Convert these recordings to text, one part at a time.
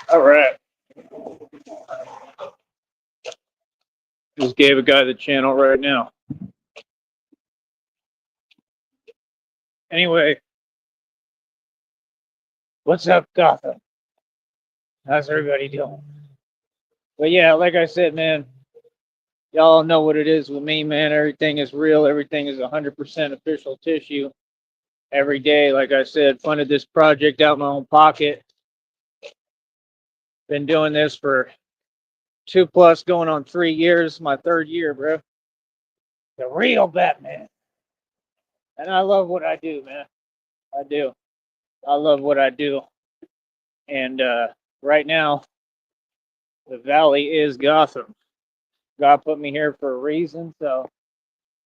All right. Just gave a guy the channel right now. Anyway, what's up, Gotham? How's everybody doing? But yeah, like I said, man, y'all know what it is with me, man. Everything is real. Everything is 100% official tissue. Every day, like I said, funded this project out of my own pocket. Been doing this for 2 plus, going on 3 years. My third year, bro. The real Batman. And I love what I do, man. I do. I love what I do. And right now, the valley is Gotham. God put me here for a reason, so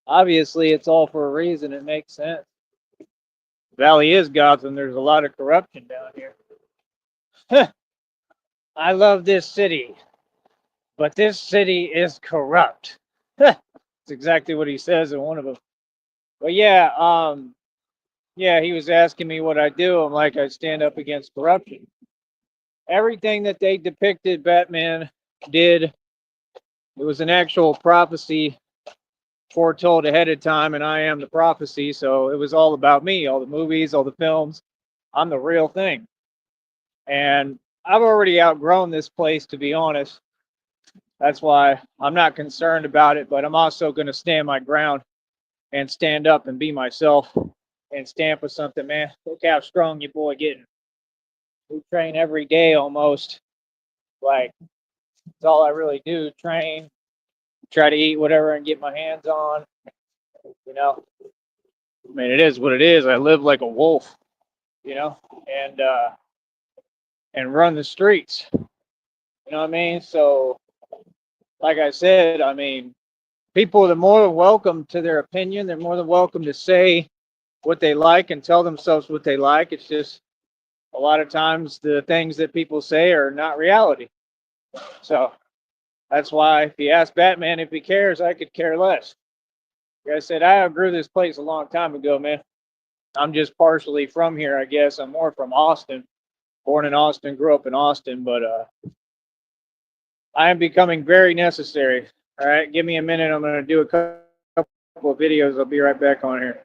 obviously it's all for a reason. It makes sense. Valley is Gotham. There's a lot of corruption down here. I love this city, but this city is corrupt. That's exactly what he says in one of them. But yeah, yeah, he was asking me what I do. I'm like, I stand up against corruption. Everything that they depicted Batman did, it was an actual prophecy foretold ahead of time, and I am the prophecy. So it was all about me, all the movies, all the films. I'm the real thing. And I've already outgrown this place, to be honest. That's why I'm not concerned about it, but I'm also going to stand my ground and stand up and be myself and stand for something, man. Look how strong your boy getting. We train every day almost. Like, it's all I really do, train, try to eat whatever I can get my hands on. You know, I mean, it is what it is. I live like a wolf, you know, and and run the streets. You know what I mean? So, like I said, I mean, people are more than welcome to their opinion. They're more than welcome to say what they like and tell themselves what they like. It's just a lot of times the things that people say are not reality. So that's why if you ask Batman if he cares, I could care less. Like I said, I outgrew this place a long time ago, man. I'm just partially from here, I guess. I'm more from Austin. Born in Austin, grew up in Austin, but I am becoming very necessary. All right, give me a minute. I'm going to do a couple of videos. I'll be right back on here.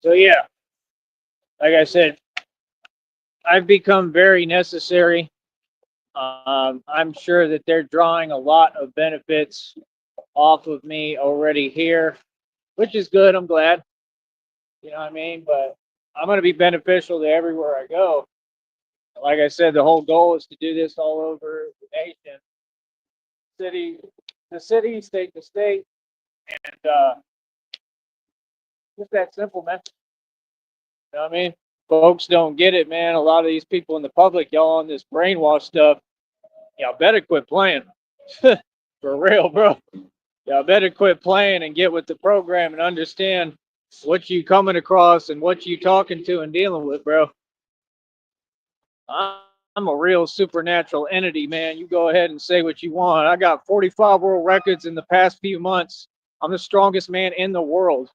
So, yeah, like I said, I've become very necessary. I'm sure that they're drawing a lot of benefits off of me already here, which is good. I'm glad. You know what I mean? But I'm going to be beneficial to everywhere I go. Like I said, the whole goal is to do this all over the nation, city to city, state to state, and just that simple, man. You know what I mean? Folks don't get it, man. A lot of these people in the public, y'all on this brainwash stuff, y'all better quit playing. For real, bro. Y'all better quit playing and get with the program and understand what you coming across and what you talking to and dealing with, bro. I'm a real supernatural entity, man. You go ahead and say what you want. I got 45 world records in the past few months. I'm the strongest man in the world.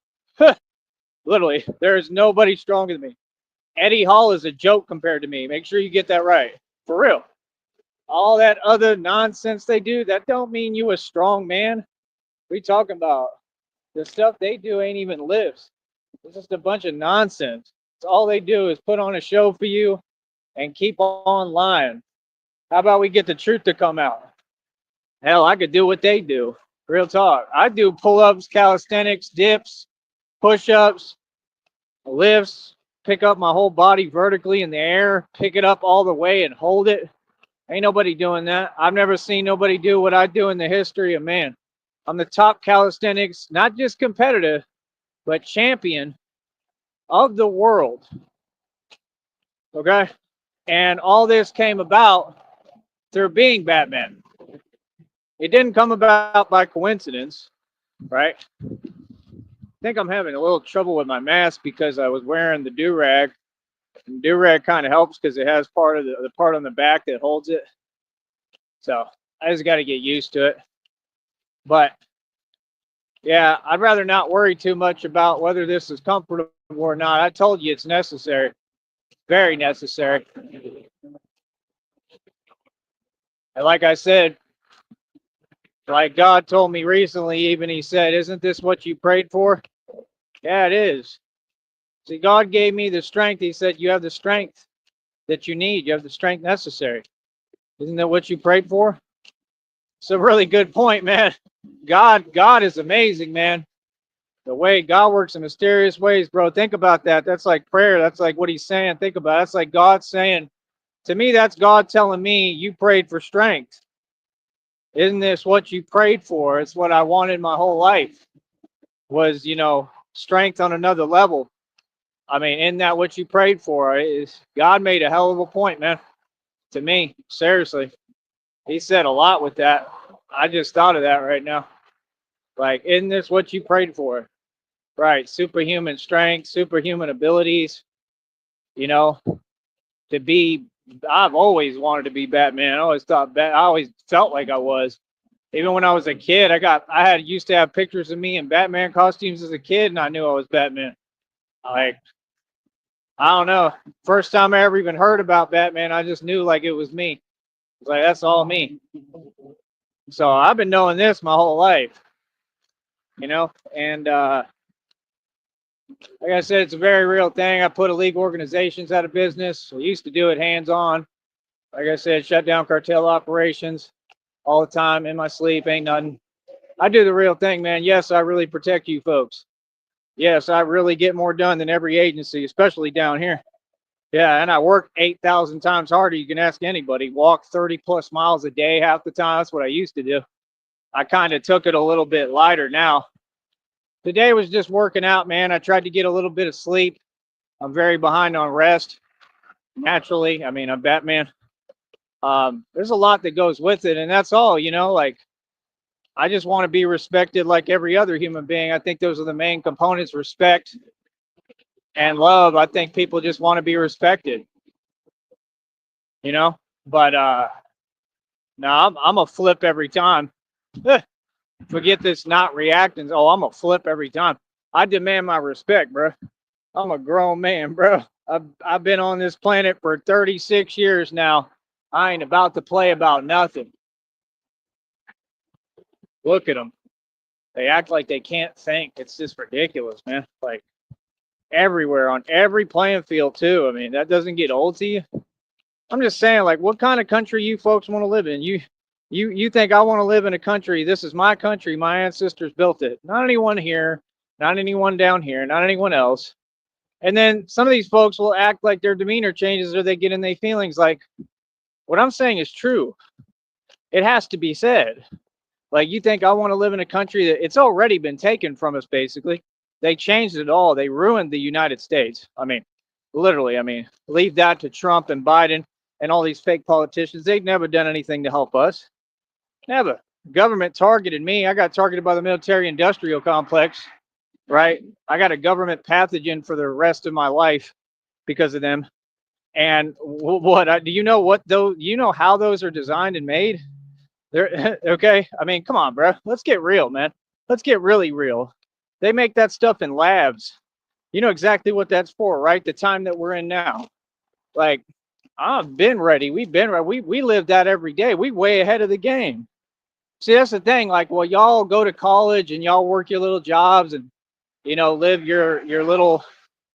Literally, there is nobody stronger than me. Eddie Hall is a joke compared to me. Make sure you get that right. For real. All that other nonsense they do, that don't mean you a strong man. We talking about the stuff they do ain't even lives. It's just a bunch of nonsense. It's all they do is put on a show for you and keep on lying. How about we get the truth to come out? Hell, I could do what they do. Real talk. I do pull-ups, calisthenics, dips, push-ups, lifts, pick up my whole body vertically in the air, pick it up all the way and hold it. Ain't nobody doing that. I've never seen nobody do what I do in the history of man. I'm the top calisthenics, not just competitive, but champion of the world. Okay? And all this came about through being Batman. It didn't come about by coincidence, right? I think I'm having a little trouble with my mask because I was wearing the do-rag. And do-rag kind of helps because it has part of the part on the back that holds it. So I just got to get used to it. But yeah, I'd rather not worry too much about whether this is comfortable or not. I told you it's necessary. Very necessary. And like I said, like God told me recently, even he said, "Isn't this what you prayed for?" Yeah, it is. See, God gave me the strength. He said, "You have the strength that you need. You have the strength necessary." Isn't that what you prayed for? It's a really good point, man. God is amazing, man. The way God works in mysterious ways, bro. Think about that. That's like prayer. That's like what he's saying. Think about it. That's like God saying, to me, that's God telling me, you prayed for strength. Isn't this what you prayed for? It's what I wanted my whole life was, strength on another level. I mean, isn't that what you prayed for? God made a hell of a point, man. To me, seriously. He said a lot with that. I just thought of that right now. Like, isn't this what you prayed for? Right. Superhuman strength, superhuman abilities, to be. I've always wanted to be Batman. I always felt like I was. Even when I was a kid, I used to have pictures of me in Batman costumes as a kid, and I knew I was Batman. Like, I don't know. First time I ever even heard about Batman, I just knew like it was me. It's like, that's all me. So I've been knowing this my whole life, and like I said, it's a very real thing. I put illegal organizations out of business. We used to do it hands-on. Like I said, shut down cartel operations all the time in my sleep. Ain't nothing. I do the real thing, man. Yes, I really protect you folks. Yes, I really get more done than every agency, especially down here. Yeah, and I work 8,000 times harder. You can ask anybody. Walk 30 plus miles a day half the time. That's what I used to do. I kind of took it a little bit lighter now. Today was just working out, man. I tried to get a little bit of sleep. I'm very behind on rest. Naturally, I mean, I'm Batman. There's a lot that goes with it, and that's all, like, I just want to be respected like every other human being. I think those are the main components: respect and love. I think people just want to be respected, but no, I'm a flip every time. Forget this not reacting. Oh, I'm a flip every time. I demand my respect, bro. I'm a grown man, bro. I've been on this planet for 36 years now. I ain't about to play about nothing. Look at them. They act like they can't think. It's just ridiculous, man. Like, everywhere, on every playing field too. I mean, that doesn't get old to you. I'm just saying, like, what kind of country you folks want to live in? You think I want to live in a country? This is my country. My ancestors built it. Not anyone here. Not anyone down here. Not anyone else. And then some of these folks will act like their demeanor changes or they get in their feelings. Like, what I'm saying is true. It has to be said. Like, you think I want to live in a country that it's already been taken from us, basically. They changed it all. They ruined the United States. I mean, literally, I mean, leave that to Trump and Biden and all these fake politicians. They've never done anything to help us. Never. Government targeted me. I got targeted by the military industrial complex, right? I got a government pathogen for the rest of my life because of them. And what do you know what those, you know how those are designed and made? They're okay. I mean, come on, bro. Let's get real, man. Let's get really real. They make that stuff in labs. You know exactly what that's for, right? The time that we're in now. Like, I've been ready. We've been ready. We live that every day. We way ahead of the game. See, that's the thing. Like, well, y'all go to college and y'all work your little jobs and live your little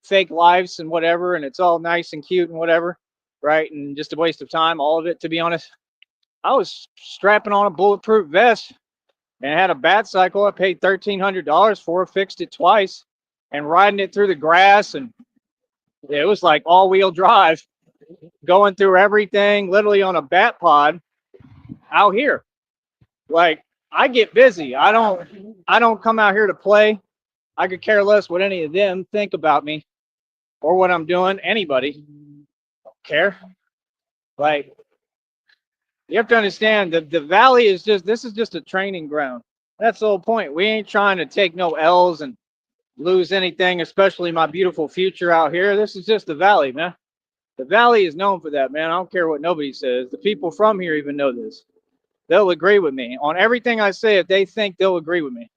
fake lives and whatever, and it's all nice and cute and whatever, right? And just a waste of time, all of it, to be honest. I was strapping on a bulletproof vest and had a bat cycle. I paid $1,300 for it, fixed it twice, and riding it through the grass, and it was like all-wheel drive, going through everything, literally on a bat pod out here. Like, I get busy. I don't come out here to play. I could care less what any of them think about me or what I'm doing. Anybody don't care. Like, you have to understand that the valley is this is just a training ground. That's the whole point. We ain't trying to take no L's and lose anything, especially my beautiful future out here. This is just the valley, man. The valley is known for that, man. I don't care what nobody says. The people from here even know this. They'll agree with me on everything I say. If they think, they'll agree with me.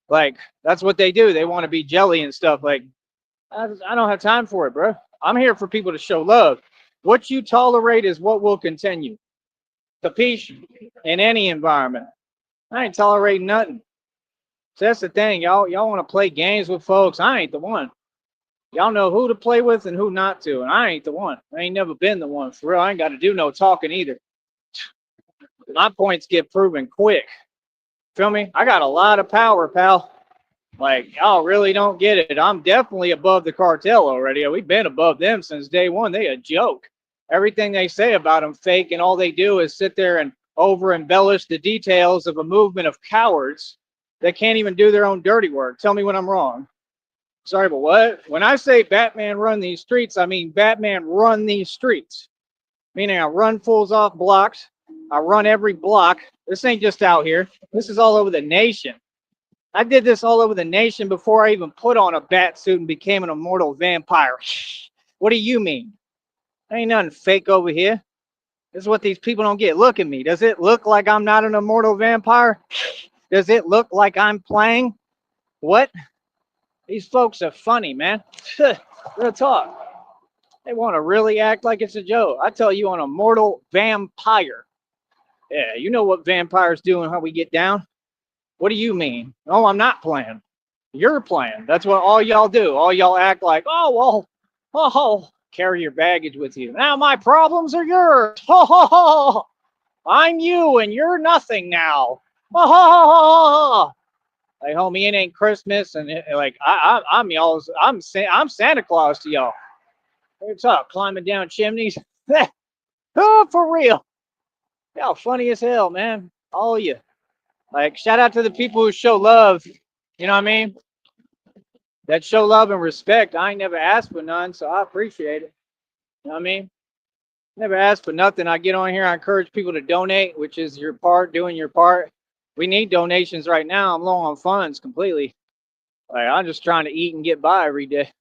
Like, that's what they do. They want to be jelly and stuff. Like, I don't have time for it, bro. I'm here for people to show love. What you tolerate is what will continue. Capiche? In any environment. I ain't tolerating nothing. So that's the thing. Y'all want to play games with folks. I ain't the one. Y'all know who to play with and who not to. And I ain't the one. I ain't never been the one. For real, I ain't got to do no talking either. My points get proven quick. Feel me? I got a lot of power, pal. Like, y'all really don't get it. I'm definitely above the cartel already. We've been above them since day one. They a joke. Everything they say about them fake, and all they do is sit there and over embellish the details of a movement of cowards that can't even do their own dirty work. Tell me when I'm wrong. Sorry, but what? When I say Batman run these streets, I mean Batman run these streets. Meaning I run fools off blocks. I run every block. This ain't just out here. This is all over the nation. I did this all over the nation before I even put on a bat suit and became an immortal vampire. What do you mean? Ain't nothing fake over here. This is what these people don't get. Look at me. Does it look like I'm not an immortal vampire? Does it look like I'm playing? What? These folks are funny, man. Real talk. They want to really act like it's a joke. I tell you, an immortal vampire. Yeah, you know what vampires do and how we get down. What do you mean? Oh, I'm not playing. You're playing. That's what all y'all do. All y'all act like, oh, well, carry your baggage with you. Now my problems are yours. I'm you and you're nothing now. Like, homie, it ain't Christmas, and I'm y'all's. I'm Santa Claus to y'all. What's up? Climbing down chimneys? Oh, for real. Y'all funny as hell, man. All of you. Like, shout out to the people who show love. You know what I mean? That show love and respect. I ain't never asked for none, so I appreciate it. You know what I mean? Never asked for nothing. I get on here. I encourage people to donate, which is your part, doing your part. We need donations right now. I'm low on funds completely. Like, I'm just trying to eat and get by every day.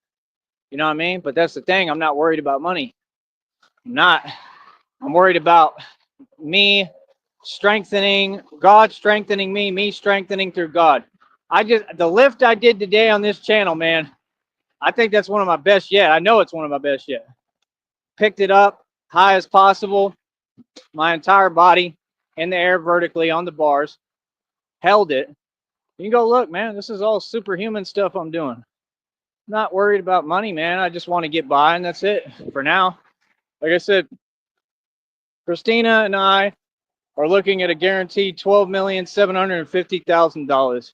You know what I mean? But that's the thing. I'm not worried about money. I'm not. I'm worried about me strengthening, God strengthening me strengthening through God. The lift I did today on this channel, man, I think that's one of my best yet. I know it's one of my best yet. Picked it up high as possible, my entire body in the air vertically on the bars, held it. You can go look, man. This is all superhuman stuff I'm doing. Not worried about money, man. I just want to get by, and that's it for now. Like I said, Christina and I are looking at a guaranteed $12,750,000.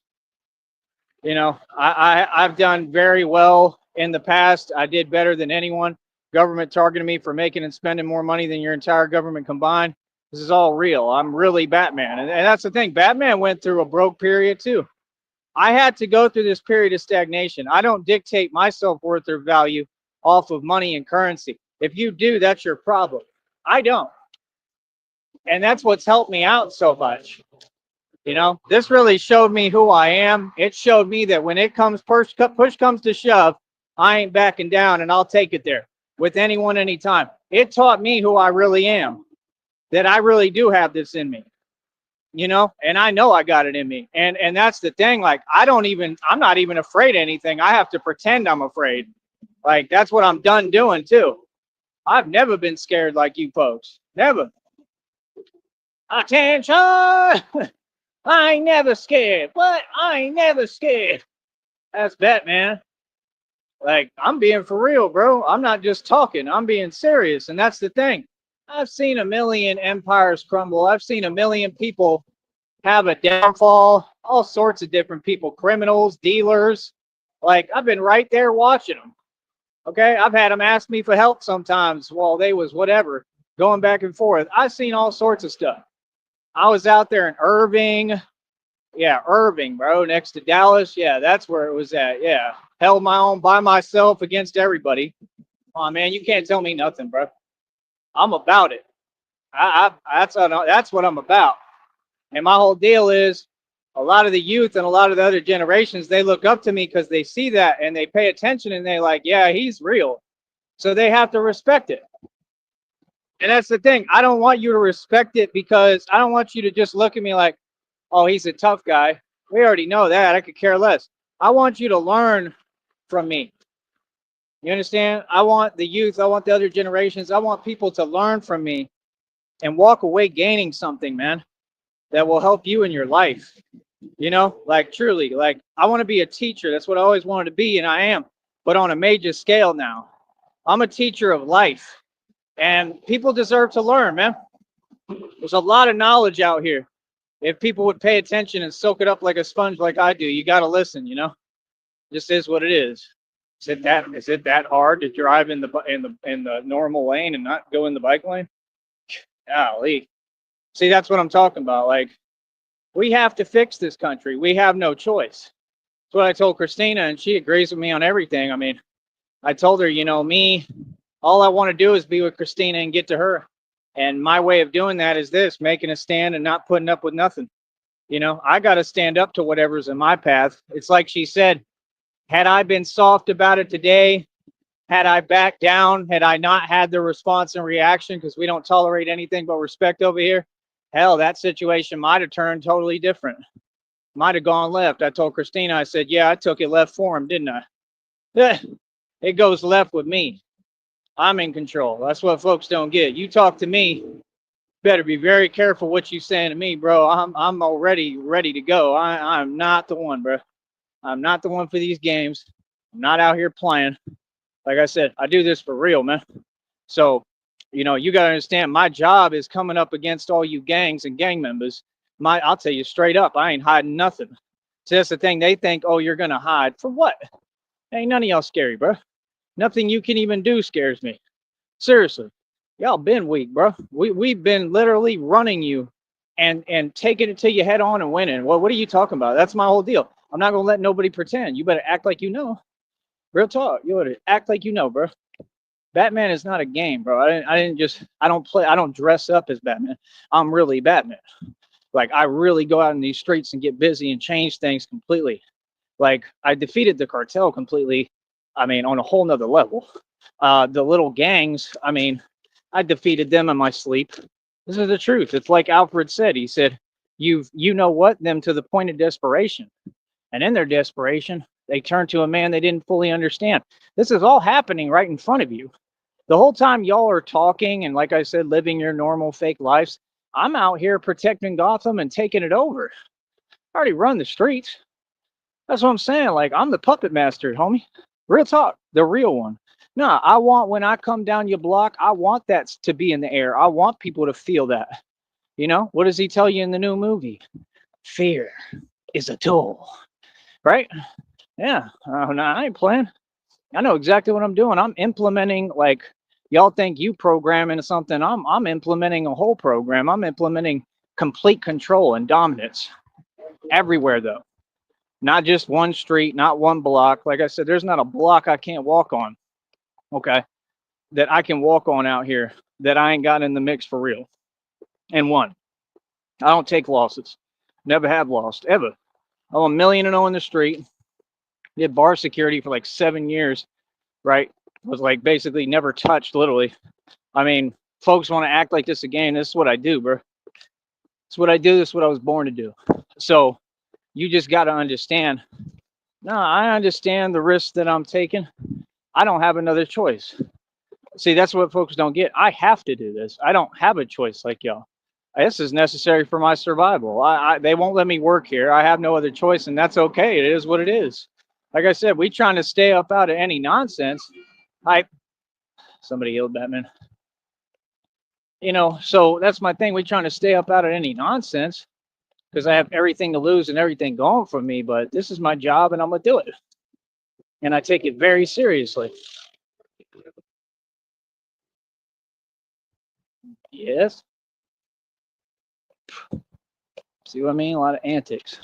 You know, I've done very well in the past. I did better than anyone. Government targeted me for making and spending more money than your entire government combined. This is all real. I'm really Batman. And that's the thing. Batman went through a broke period too. I had to go through this period of stagnation. I don't dictate my self-worth or value off of money and currency. If you do, that's your problem. I don't. And that's what's helped me out so much. You know, this really showed me who I am. It showed me that when it comes push comes to shove, I ain't backing down, and I'll take it there with anyone, anytime. It taught me who I really am, that I really do have this in me, you know, and I know I got it in me. And that's the thing. Like, I'm not even afraid of anything. I have to pretend I'm afraid. Like, that's what I'm done doing too. I've never been scared like you folks. Never. Attention! I ain't never scared. What? I ain't never scared. That's Batman. Like, I'm being for real, bro. I'm not just talking. I'm being serious. And that's the thing. I've seen a million empires crumble. I've seen a million people have a downfall. All sorts of different people, criminals, dealers. Like, I've been right there watching them. Okay? I've had them ask me for help sometimes while they was whatever, going back and forth. I've seen all sorts of stuff. I was out there in Irving. Yeah, Irving, bro, next to Dallas. Yeah, that's where it was at. Yeah, held my own by myself against everybody. Oh man, you can't tell me nothing, bro. I'm about it. That's what I'm about. And my whole deal is, a lot of the youth and a lot of the other generations, they look up to me because they see that and they pay attention and they like, yeah, he's real. So they have to respect it. And that's the thing. I don't want you to respect it because I don't want you to just look at me like, oh, he's a tough guy. We already know that. I could care less. I want you to learn from me. You understand? I want the youth, I want the other generations, I want people to learn from me and walk away gaining something, man, that will help you in your life. You know, like truly, like I want to be a teacher. That's what I always wanted to be, and I am, but on a major scale now. I'm a teacher of life, and people deserve to learn, man. There's a lot of knowledge out here. If people would pay attention and soak it up like a sponge like I do, you got to listen, you know? Just is what it is. Is it that hard to drive in the normal lane and not go in the bike lane? Golly. See, that's what I'm talking about. Like, we have to fix this country. We have no choice. That's what I told Christina, and she agrees with me on everything. I mean, I told her, you know, me, all I want to do is be with Christina and get to her. And my way of doing that is this, making a stand and not putting up with nothing. You know, I got to stand up to whatever's in my path. It's like she said, had I been soft about it today, had I backed down, had I not had the response and reaction, because we don't tolerate anything but respect over here, hell, that situation might have turned totally different. Might have gone left. I told Christina, I said, yeah, I took it left for him, didn't I? Yeah, it goes left with me. I'm in control. That's what folks don't get. You talk to me, better be very careful what you saying to me, bro. I'm already ready to go. I'm not the one, bro. I'm not the one for these games. I'm not out here playing. Like I said, I do this for real, man. So, you know, you got to understand, my job is coming up against all you gangs and gang members. I'll tell you straight up, I ain't hiding nothing. So that's the thing. They think, oh, you're going to hide. For what? Ain't none of y'all scary, bro. Nothing you can even do scares me. Seriously. Y'all been weak, bro. We've been literally running you and taking it to you head on and winning. Well, what are you talking about? That's my whole deal. I'm not going to let nobody pretend. You better act like you know. Real talk. You better act like you know, bro. Batman is not a game, bro. I don't dress up as Batman. I'm really Batman. Like, I really go out in these streets and get busy and change things completely. Like, I defeated the cartel completely. I mean, on a whole nother level. The little gangs, I mean, I defeated them in my sleep. This is the truth. It's like Alfred said. He said, you know what? Them to the point of desperation. And in their desperation, they turned to a man they didn't fully understand. This is all happening right in front of you. The whole time y'all are talking and, like I said, living your normal fake lives, I'm out here protecting Gotham and taking it over. I already run the streets. That's what I'm saying. Like, I'm the puppet master, homie. Real talk, the real one. No, I want, when I come down your block, I want that to be in the air. I want people to feel that. You know, what does he tell you in the new movie? Fear is a tool, right? Yeah. No, I ain't playing. I know exactly what I'm doing. I'm implementing, like, y'all think you programming something. I'm implementing a whole program. I'm implementing complete control and dominance everywhere though. Not just one street, not one block. Like I said, there's not a block I can't walk on, okay, that I can walk on out here that I ain't got in the mix for real. And one, I don't take losses. Never have lost, ever. I'm 1,000,000 in the street. Did bar security for like 7 years, right? Was like basically never touched, literally. I mean, folks want to act like this again. This is what I do, bro. It's what I do. This is what I was born to do. So you just got to understand. No, I understand the risks that I'm taking. I don't have another choice. See, that's what folks don't get. I have to do this. I don't have a choice like y'all. This is necessary for my survival. They won't let me work here. I have no other choice, and that's okay. It is what it is. Like I said, we trying to stay up out of any nonsense. Somebody yelled, Batman. You know, so that's my thing. We trying to stay up out of any nonsense because I have everything to lose and everything going for me. But this is my job, and I'm gonna do it. And I take it very seriously. Yes. See what I mean? A lot of antics.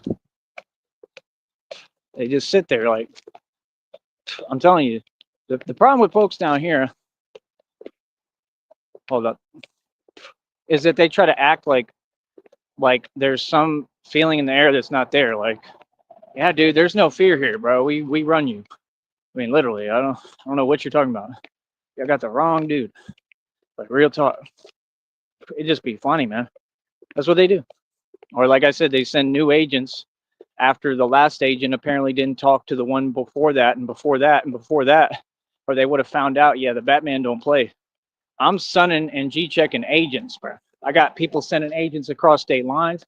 They just sit there like, I'm telling you, the problem with folks down here, hold up, is that they try to act like there's some feeling in the air that's not there. Like, yeah, dude, there's no fear here, bro. We run you. I mean, literally, I don't know what you're talking about. I got the wrong dude. Like, real talk. It just be funny, man. That's what they do. Or like I said, they send new agents after the last agent apparently didn't talk to the one before that and before that and before that, or they would have found out, yeah, the Batman don't play. I'm sunning and G-checking agents, bro. I got people sending agents across state lines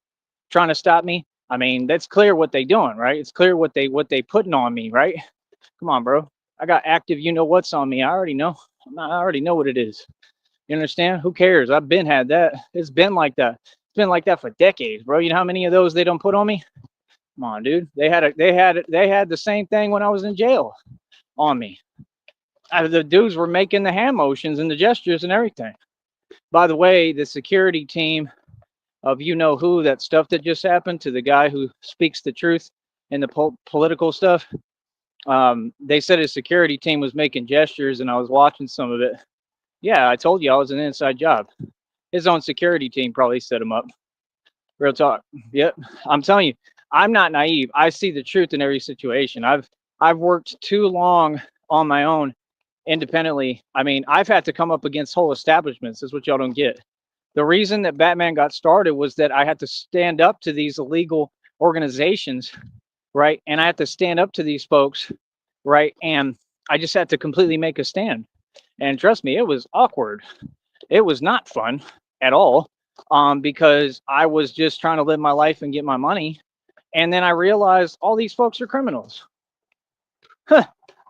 trying to stop me. I mean, that's clear what they doing, right? It's clear what they putting on me, right? Come on, bro. I got active, you know what's on me. I already know. I already know what it is. You understand? Who cares? I've been had that. It's been like that. It's been like that for decades, bro. You know how many of those they don't put on me? Come on, dude. They had the same thing when I was in jail on me. The dudes were making the hand motions and the gestures and everything. By the way, the security team of you know who, that stuff that just happened to the guy who speaks the truth in the political stuff, they said his security team was making gestures, and I was watching some of it. Yeah, I told you I was an inside job. His own security team probably set him up. Real talk. Yep. I'm telling you, I'm not naive. I see the truth in every situation. I've worked too long on my own independently. I mean, I've had to come up against whole establishments. That's what y'all don't get. The reason that Batman got started was that I had to stand up to these illegal organizations, right? And I had to stand up to these folks, right? And I just had to completely make a stand. And trust me, it was awkward. It was not fun at all, because I was just trying to live my life and get my money. And then I realized all these folks are criminals.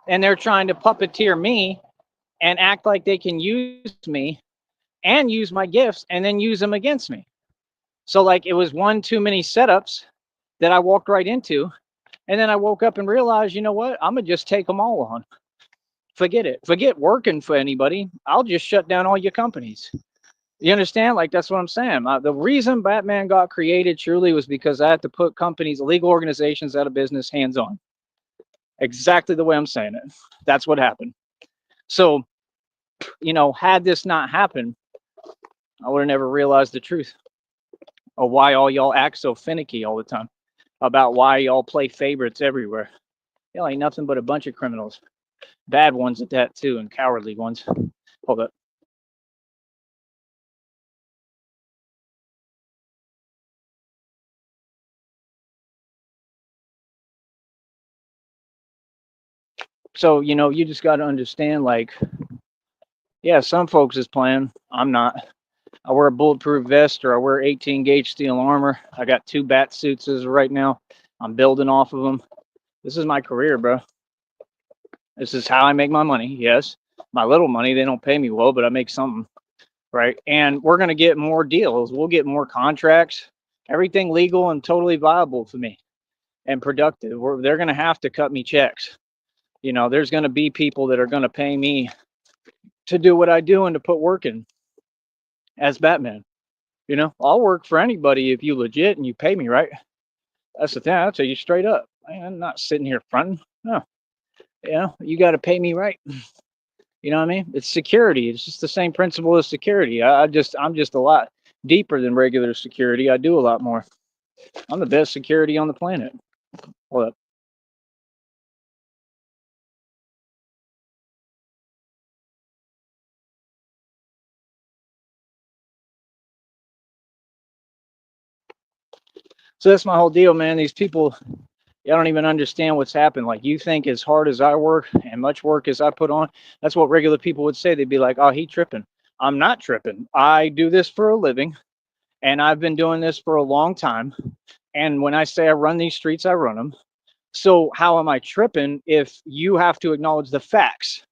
And they're trying to puppeteer me and act like they can use me and use my gifts and then use them against me. So like it was one too many setups that I walked right into. And then I woke up and realized, you know what? I'm going to just take them all on. Forget it. Forget working for anybody. I'll just shut down all your companies. You understand? Like, that's what I'm saying. The reason Batman got created truly was because I had to put companies, illegal organizations out of business hands on. Exactly the way I'm saying it. That's what happened. So, you know, had this not happened, I would have never realized the truth of why all y'all act so finicky all the time, about why y'all play favorites everywhere. Y'all ain't nothing but a bunch of criminals. Bad ones at that too, and cowardly ones. Hold up. So, you know, you just got to understand, like, yeah, some folks is playing. I'm not. I wear a bulletproof vest, or I wear 18 gauge steel armor. I got 2 bat suits as of right now. I'm building off of them. This is my career, bro. This is how I make my money. Yes, my little money, they don't pay me well, but I make something, right? And we're going to get more deals. We'll get more contracts, everything legal and totally viable for me and productive. They're going to have to cut me checks. You know, there's going to be people that are going to pay me to do what I do and to put work in as Batman. You know, I'll work for anybody if you legit and you pay me right. That's the thing. I'll tell you straight up. I'm not sitting here fronting. No, you know, you got to pay me right. You know what I mean? It's security. It's just the same principle as security. I'm just a lot deeper than regular security. I do a lot more. I'm the best security on the planet. What? So that's my whole deal, man. These people, y'all don't even understand what's happened. Like, you think as hard as I work and much work as I put on, that's what regular people would say. They'd be like, "Oh, he tripping." I'm not tripping. I do this for a living, and I've been doing this for a long time. And when I say I run these streets, I run them. So how am I tripping if you have to acknowledge the facts?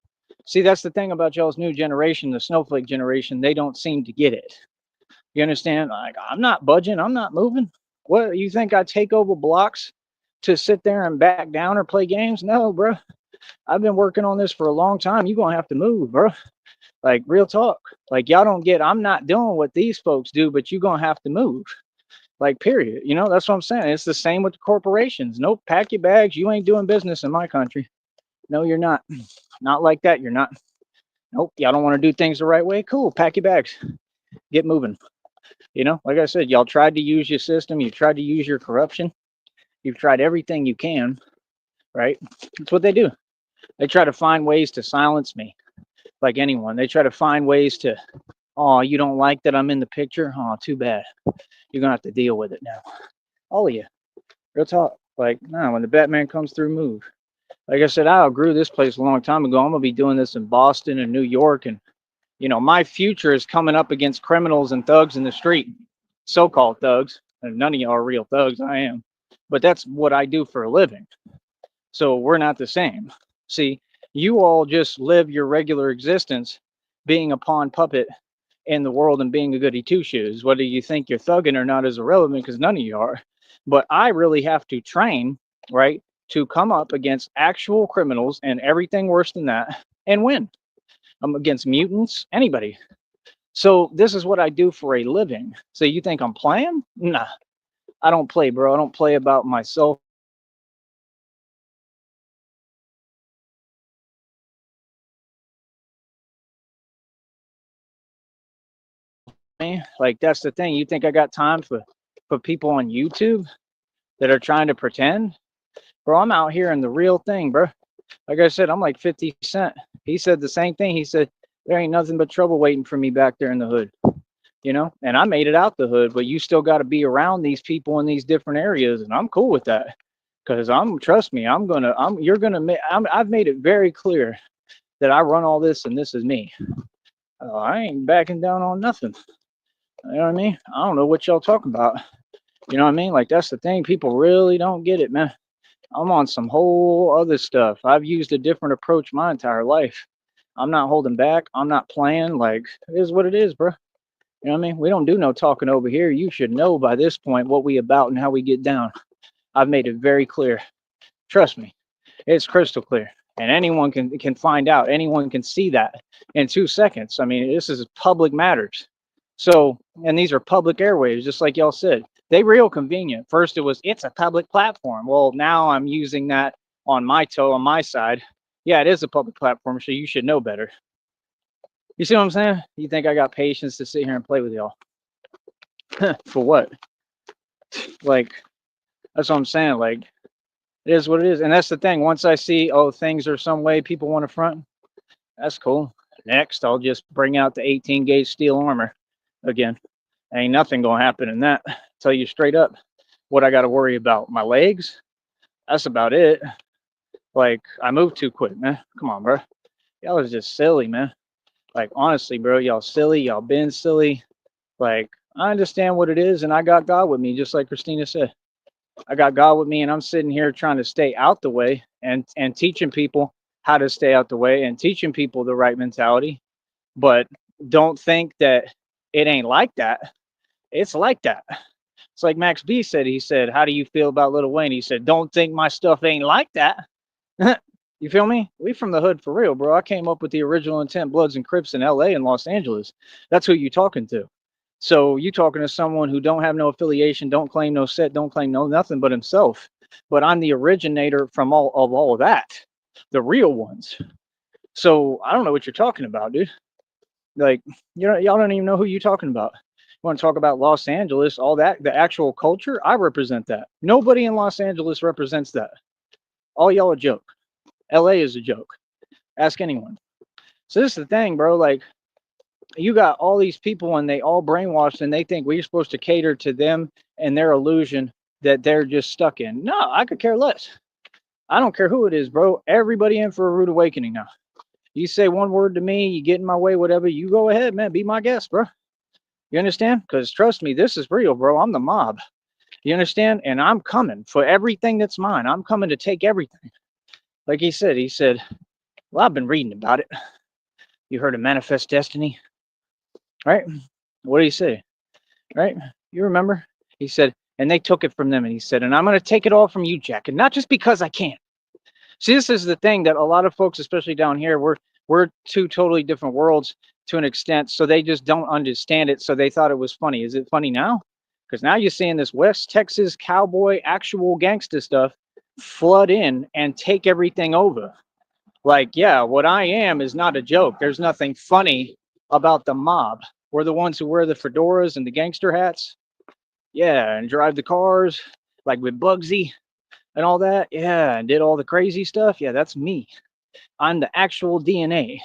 See, that's the thing about y'all's new generation, the snowflake generation. They don't seem to get it. You understand? Like, I'm not budging. I'm not moving. What, you think I take over blocks to sit there and back down or play games? No, bro. I've been working on this for a long time. You're gonna have to move, bro. Like, real talk. Like, y'all don't get. I'm not doing what these folks do, but you're gonna have to move. Like, period. You know, that's what I'm saying. It's the same with the corporations. Nope, pack your bags. You ain't doing business in my country. No, you're not. Not like that. You're not. Nope. Y'all don't want to do things the right way. Cool. Pack your bags. Get moving. You know, like I said, y'all tried to use your system. You tried to use your corruption. You've tried everything you can, right? That's what they do. They try to find ways to silence me, like anyone. They try to find ways to, oh, you don't like that I'm in the picture? Oh, too bad. You're going to have to deal with it now. All of you. Real talk. Like, no, when the Batman comes through, move. Like I said, I outgrew this place a long time ago. I'm going to be doing this in Boston and New York. And, you know, my future is coming up against criminals and thugs in the street, so-called thugs. And none of y'all are real thugs. I am. But that's what I do for a living. So we're not the same. See, you all just live your regular existence being a pawn puppet in the world and being a goody two shoes. Whether you think you're thugging or not is irrelevant because none of you are. But I really have to train, right, to come up against actual criminals and everything worse than that and win. I'm against mutants, anybody. So this is what I do for a living. So you think I'm playing? Nah, I don't play, bro. I don't play about myself. Like, that's the thing. You think I got time for people on YouTube that are trying to pretend? Bro, I'm out here in the real thing, bro. Like I said, I'm like 50 Cent. He said the same thing. He said, there ain't nothing but trouble waiting for me back there in the hood, you know? And I made it out the hood, but you still got to be around these people in these different areas. And I'm cool with that because trust me, I've made it very clear that I run all this and this is me. I ain't backing down on nothing. You know what I mean? I don't know what y'all talking about. You know what I mean? Like, that's the thing. People really don't get it, man. I'm on some whole other stuff. I've used a different approach my entire life. I'm not holding back. I'm not playing. Like, it is what it is, bro. You know what I mean? We don't do no talking over here. You should know by this point what we about and how we get down. I've made it very clear. Trust me. It's crystal clear. And anyone can find out. Anyone can see that in 2 seconds. I mean, this is public matters. So, and these are public airwaves, just like y'all said. They real convenient. First, it's a public platform. Well, now I'm using that on my side. Yeah, it is a public platform, so you should know better. You see what I'm saying? You think I got patience to sit here and play with y'all? For what? Like, that's what I'm saying. Like, it is what it is. And that's the thing. Once I see, oh, things are some way people want to front, that's cool. Next, I'll just bring out the 18 gauge steel armor again. Ain't nothing gonna happen in that. Tell you straight up. What I got to worry about? My legs? That's about it. Like, I moved too quick, man. Come on, bro. Y'all is just silly, man. Like, honestly, bro, y'all silly. Y'all been silly. Like, I understand what it is, and I got God with me, just like Christina said. I got God with me, and I'm sitting here trying to stay out the way and teaching people how to stay out the way and teaching people the right mentality. But don't think that it ain't like that. It's like that. It's like Max B said. He said, "How do you feel about Lil Wayne?" He said, "Don't think my stuff ain't like that." You feel me? We from the hood for real, bro. I came up with the original intent Bloods and Crips in LA and Los Angeles. That's who you talking to. So you talking to someone who don't have no affiliation, don't claim no set, don't claim no nothing but himself. But I'm the originator from all of that. The real ones. So I don't know what you're talking about, dude. Like, y'all don't even know who you're talking about. You want to talk about Los Angeles, all that, the actual culture? I represent that. Nobody in Los Angeles represents that. All y'all a joke. LA is a joke. Ask anyone. So this is the thing, bro. Like, you got all these people and they all brainwashed and they think we're supposed to cater to them and their illusion that they're just stuck in. No, I could care less. I don't care who it is, bro. Everybody in for a rude awakening now. You say one word to me, you get in my way, whatever, you go ahead, man. Be my guest, bro. You understand? Because trust me, this is real, bro. I'm the mob. You understand? And I'm coming for everything that's mine. I'm coming to take everything. Like he said, well, I've been reading about it. You heard of Manifest Destiny? Right? What did he say? Right? You remember? He said, and they took it from them. And he said, and I'm going to take it all from you, Jack. And not just because I can. See, this is the thing that a lot of folks, especially down here, we're two totally different worlds to an extent. So they just don't understand it. So they thought it was funny. Is it funny now? Because now you're seeing this West Texas cowboy actual gangster stuff flood in and take everything over. Like, yeah, what I am is not a joke. There's nothing funny about the mob. We're the ones who wear the fedoras and the gangster hats. Yeah, and drive the cars like with Bugsy and all that. Yeah, and did all the crazy stuff. Yeah, that's me. I'm the actual DNA.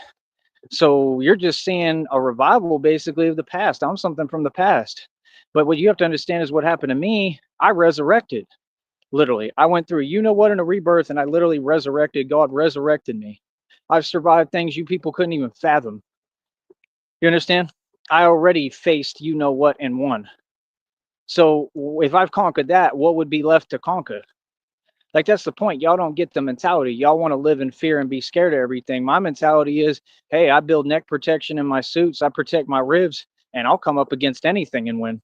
So you're just seeing a revival basically of the past. I'm something from the past. But what you have to understand is what happened to me. I resurrected. Literally, I went through, you know what, in a rebirth, and I literally resurrected. God resurrected me. I've survived things you people couldn't even fathom. You understand? I already faced you know what and won. So if I've conquered that, what would be left to conquer? Like, that's the point. Y'all don't get the mentality. Y'all want to live in fear and be scared of everything. My mentality is, hey, I build neck protection in my suits. I protect my ribs, and I'll come up against anything and win.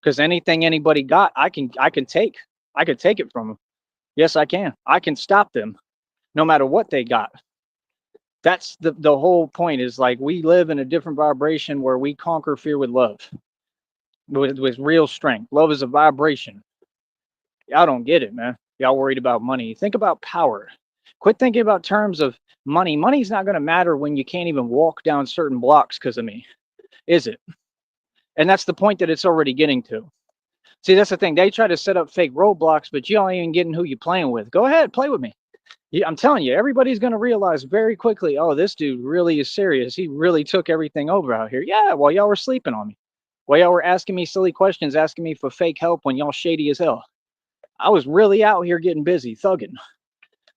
Because anything anybody got, I can take. I could take it from them. Yes, I can. I can stop them no matter what they got. That's the whole point, is like we live in a different vibration where we conquer fear with love, with real strength. Love is a vibration. Y'all don't get it, man. Y'all worried about money. Think about power. Quit thinking about terms of money. Money's not going to matter when you can't even walk down certain blocks because of me, is it? And that's the point that it's already getting to. See, that's the thing. They try to set up fake roadblocks, but you ain't even getting who you playing with. Go ahead, play with me. Yeah, I'm telling you, everybody's going to realize very quickly, oh, this dude really is serious. He really took everything over out here. Yeah, while y'all were sleeping on me. While y'all were asking me silly questions, asking me for fake help when y'all shady as hell. I was really out here getting busy, thugging.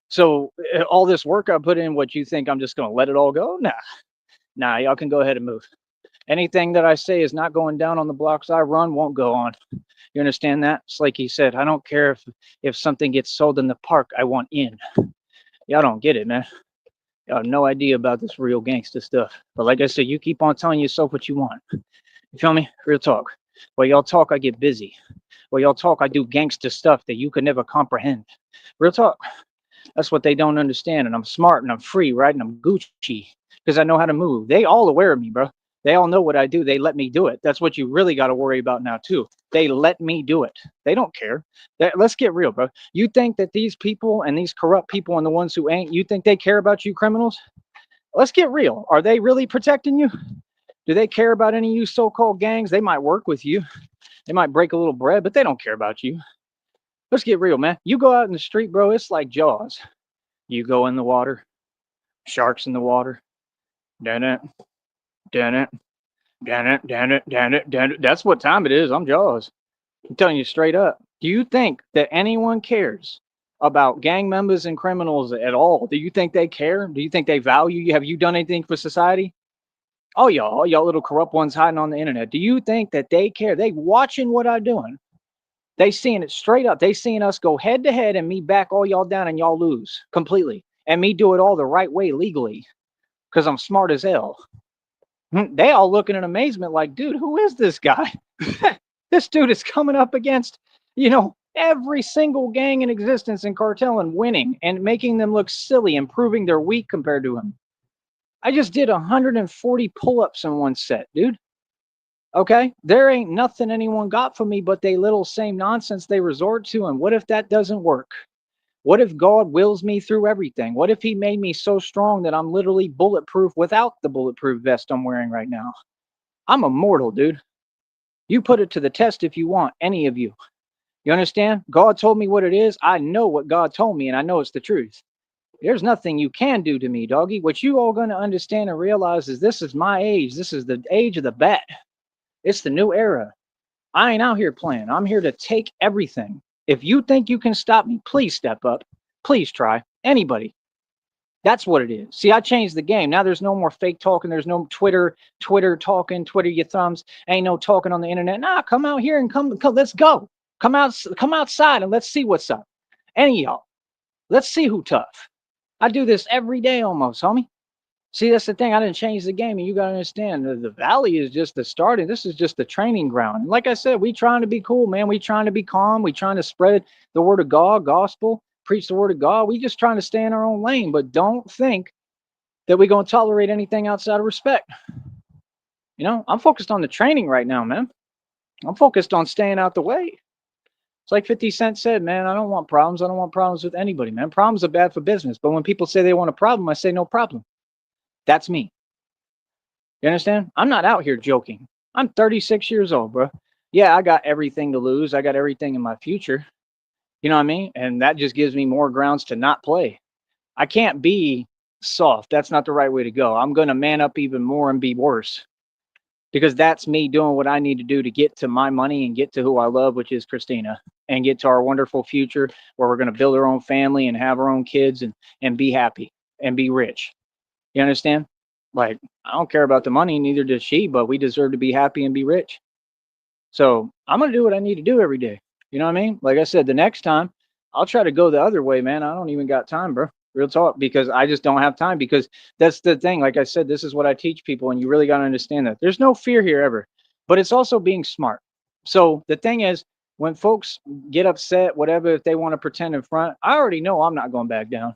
So all this work I put in, what you think I'm just going to let it all go? Nah, y'all can go ahead and move. Anything that I say is not going down on the blocks I run won't go on. You understand that? It's like he said, I don't care if something gets sold in the park, I want in. Y'all don't get it, man. Y'all have no idea about this real gangster stuff. But like I said, you keep on telling yourself what you want. You feel me? Real talk. While y'all talk, I get busy. While y'all talk, I do gangster stuff that you could never comprehend. Real talk. That's what they don't understand. And I'm smart and I'm free, right? And I'm Gucci because I know how to move. They all aware of me, bro. They all know what I do. They let me do it. That's what you really got to worry about now, too. They let me do it. They don't care. Let's get real, bro. You think that these people and these corrupt people and the ones who ain't, you think they care about you criminals? Let's get real. Are they really protecting you? Do they care about any of you so-called gangs? They might work with you. They might break a little bread, but they don't care about you. Let's get real, man. You go out in the street, bro, it's like Jaws. You go in the water, sharks in the water. Dun it, dun it, dun it, dun it, dun it, dun it. That's what time it is. I'm Jaws. I'm telling you straight up. Do you think that anyone cares about gang members and criminals at all? Do you think they care? Do you think they value you? Have you done anything for society? Oh, y'all little corrupt ones hiding on the internet. Do you think that they care? They watching what I'm doing. They seeing it straight up. They seeing us go head to head and me back all y'all down and y'all lose completely. And me do it all the right way legally because I'm smart as hell. They all looking in amazement like, dude, who is this guy? This dude is coming up against, every single gang in existence in cartel and winning and making them look silly and proving they're weak compared to him. I just did 140 pull-ups in one set, dude. Okay, there ain't nothing anyone got from me but they little same nonsense they resort to. And what if that doesn't work? What if God wills me through everything? What if he made me so strong that I'm literally bulletproof without the bulletproof vest I'm wearing right now? I'm immortal, dude. You put it to the test if you want, any of you. You understand? God told me what it is. I know what God told me, and I know it's the truth. There's nothing you can do to me, doggy. What you all going to understand and realize is this is my age. This is the age of the bet. It's the new era. I ain't out here playing. I'm here to take everything. If you think you can stop me, please step up. Please try. Anybody. That's what it is. See, I changed the game. Now there's no more fake talking. There's no Twitter talking, Twitter your thumbs. Ain't no talking on the internet. Nah, come out here and come let's go. Come outside and let's see what's up. Any of y'all. Let's see who tough. I do this every day almost, homie. See, that's the thing. I didn't change the game, and you gotta understand the valley is just the starting. This is just the training ground. And like I said, we trying to be cool, man. We trying to be calm. We trying to spread the word of God, gospel, preach the word of God. We just trying to stay in our own lane, but don't think that we're gonna tolerate anything outside of respect. You know, I'm focused on the training right now, man. I'm focused on staying out the way. It's like 50 Cent said, man, I don't want problems. I don't want problems with anybody, man. Problems are bad for business. But when people say they want a problem, I say no problem. That's me. You understand? I'm not out here joking. I'm 36 years old, bro. Yeah, I got everything to lose. I got everything in my future. You know what I mean? And that just gives me more grounds to not play. I can't be soft. That's not the right way to go. I'm going to man up even more and be worse because that's me doing what I need to do to get to my money and get to who I love, which is Christina, and get to our wonderful future where we're going to build our own family and have our own kids and be happy and be rich. You understand? Like, I don't care about the money, neither does she, but we deserve to be happy and be rich. So I'm going to do what I need to do every day. You know what I mean? Like I said, the next time I'll try to go the other way, man. I don't even got time, bro. Real talk, because I just don't have time. Because that's the thing. Like I said, this is what I teach people, and you really got to understand that there's no fear here ever, but it's also being smart. So the thing is, when folks get upset, whatever, if they want to pretend in front, I already know I'm not going back down.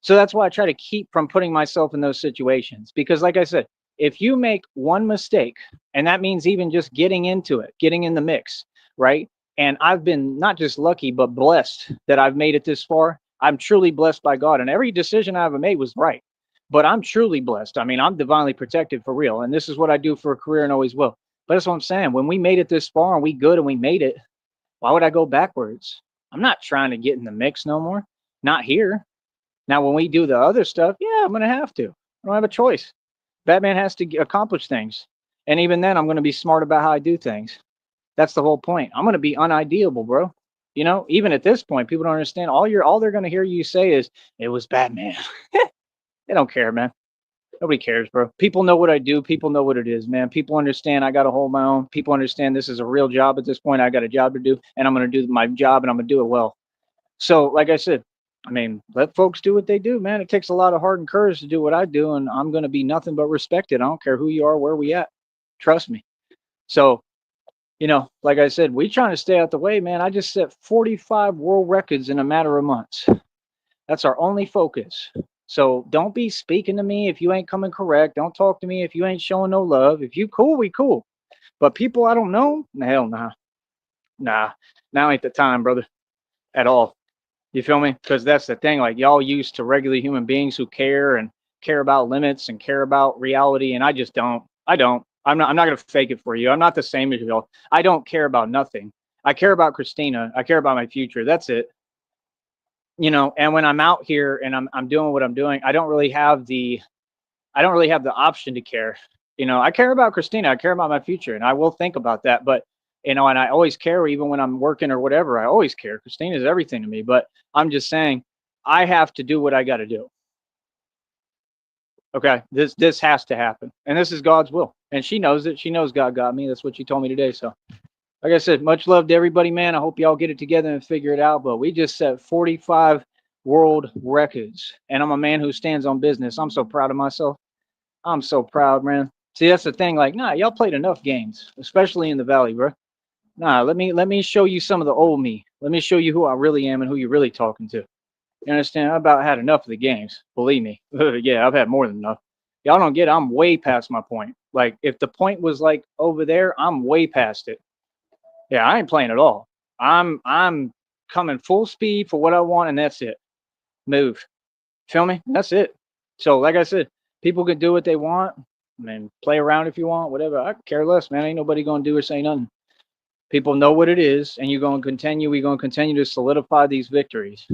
So that's why I try to keep from putting myself in those situations. Because, like I said, if you make one mistake, and that means even just getting into it, getting in the mix, right? And I've been not just lucky, but blessed that I've made it this far. I'm truly blessed by God, and every decision I ever made was right. But I'm truly blessed. I mean, I'm divinely protected for real, and this is what I do for a career and always will. But that's what I'm saying. When we made it this far and we good and we made it, why would I go backwards? I'm not trying to get in the mix no more. Not here. Now, when we do the other stuff, yeah, I'm going to have to. I don't have a choice. Batman has to accomplish things. And even then, I'm going to be smart about how I do things. That's the whole point. I'm going to be unidealable, bro. You know, even at this point, people don't understand. All they're going to hear you say is, it was Batman. They don't care, man. Nobody cares, bro. People know what I do. People know what it is, man. People understand I got to hold my own. People understand this is a real job at this point. I got a job to do, and I'm going to do my job, and I'm going to do it well. So, like I said, I mean, let folks do what they do, man. It takes a lot of heart and courage to do what I do, and I'm going to be nothing but respected. I don't care who you are, where we at. Trust me. So, you know, like I said, we trying to stay out the way, man. I just set 45 world records in a matter of months. That's our only focus. So don't be speaking to me if you ain't coming correct. Don't talk to me if you ain't showing no love. If you cool, we cool. But people I don't know, hell nah. Nah, now ain't the time, brother, at all. You feel me? Because that's the thing. Like, y'all used to regular human beings who care and care about limits and care about reality, and I just don't. I don't. I'm not gonna fake it for you. I'm not the same as y'all. I don't care about nothing. I care about Christina. I care about my future. That's it. You know. And when I'm out here and I'm doing what I'm doing, I don't really have the option to care. You know, I care about Christina. I care about my future, and I will think about that. But you know, and I always care, even when I'm working or whatever. I always care. Christina is everything to me. But I'm just saying, I have to do what I got to do. Okay, this has to happen, and this is God's will, and she knows it. She knows God got me. That's what she told me today. So, like I said, much love to everybody, man. I hope y'all get it together and figure it out. But we just set 45 world records, and I'm a man who stands on business. I'm so proud of myself. I'm so proud, man. See, that's the thing. Like, nah, y'all played enough games, especially in the Valley, bro. Nah, let me show you some of the old me. Let me show you who I really am and who you're really talking to. You understand? I about had enough of the games. Believe me. Yeah, I've had more than enough. Y'all don't get it. I'm way past my point. Like if the point was like over there, I'm way past it. Yeah, I ain't playing at all. I'm coming full speed for what I want, and that's it. Move. Feel me? That's it. So like I said, people can do what they want. I mean, play around if you want, whatever. I care less, man. Ain't nobody gonna do or say nothing. People know what it is, and you're gonna continue. We're gonna continue to solidify these victories.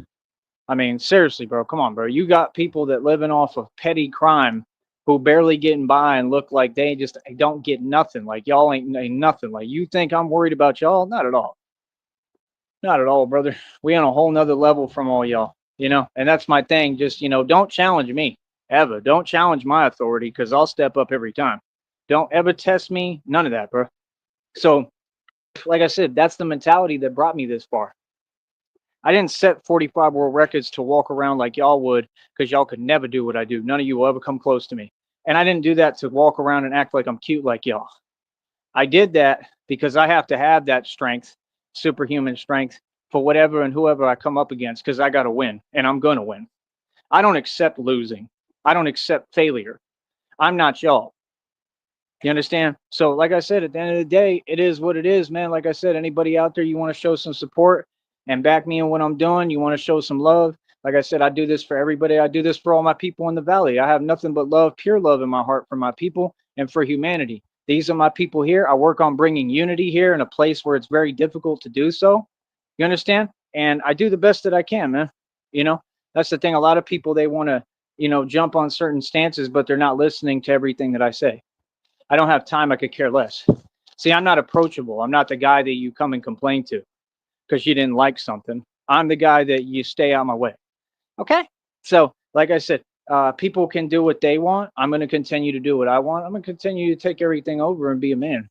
I mean, seriously, bro. Come on, bro. You got people that living off of petty crime who barely getting by and look like they just don't get nothing. Like y'all ain't nothing. Like you think I'm worried about y'all? Not at all. Not at all, brother. We on a whole nother level from all y'all, and that's my thing. Just, don't challenge me ever. Don't challenge my authority because I'll step up every time. Don't ever test me. None of that, bro. So, like I said, that's the mentality that brought me this far. I didn't set 45 world records to walk around like y'all would because y'all could never do what I do. None of you will ever come close to me. And I didn't do that to walk around and act like I'm cute like y'all. I did that because I have to have that strength, superhuman strength, for whatever and whoever I come up against because I got to win and I'm going to win. I don't accept losing. I don't accept failure. I'm not y'all. You understand? So, like I said, at the end of the day, it is what it is, man. Like I said, anybody out there, you want to show some support and back me in what I'm doing, you want to show some love. Like I said, I do this for everybody. I do this for all my people in the valley. I have nothing but love, pure love in my heart for my people and for humanity. These are my people here. I work on bringing unity here in a place where it's very difficult to do so. You understand? And I do the best that I can, man. You know, that's the thing. A lot of people, they want to, jump on certain stances, but they're not listening to everything that I say. I don't have time. I could care less. See, I'm not approachable. I'm not the guy that you come and complain to because you didn't like something. I'm the guy that you stay out of my way. Okay. So, like I said, people can do what they want. I'm going to continue to do what I want. I'm going to continue to take everything over and be a man.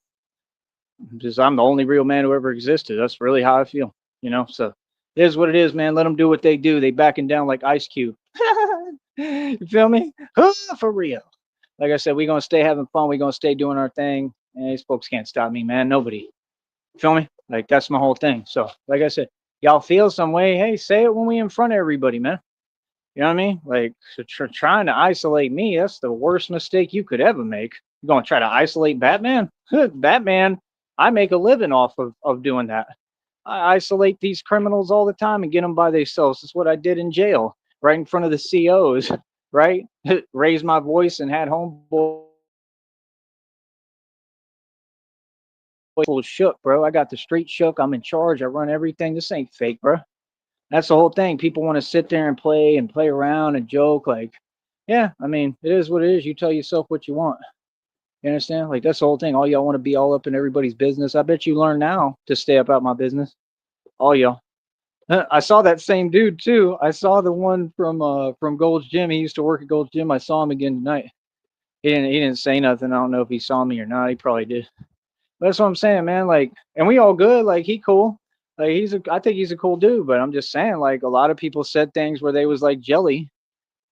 Because I'm the only real man who ever existed. That's really how I feel. So it is what it is, man. Let them do what they do. They backing down like Ice Cube. You feel me? For real. Like I said, we're gonna stay having fun. We're gonna stay doing our thing. And these folks can't stop me, man. Nobody. Feel me? Like that's my whole thing. So, like I said, y'all feel some way, hey, say it when we in front of everybody, man. You know what I mean? Like trying to isolate me, that's the worst mistake you could ever make. You gonna try to isolate Batman? Batman, I make a living off of doing that. I isolate these criminals all the time and get them by themselves. That's what I did in jail, right in front of the COs, right? Raised my voice and had homeboy shook, bro. I got the street shook. I'm in charge. I run everything. This ain't fake, bro. That's the whole thing. People want to sit there and play around and joke. Like, yeah, I mean, it is what it is. You tell yourself what you want. You understand? Like, that's the whole thing. All y'all want to be all up in everybody's business. I bet you learn now to stay up out my business. All y'all. I saw that same dude too. I saw the one from Gold's Gym. He used to work at Gold's Gym. I saw him again tonight. He didn't say nothing. I don't know if he saw me or not. He probably did. But that's what I'm saying, man. Like, and we all good. Like, he cool. Like, I think he's a cool dude. But I'm just saying, like, a lot of people said things where they was like jelly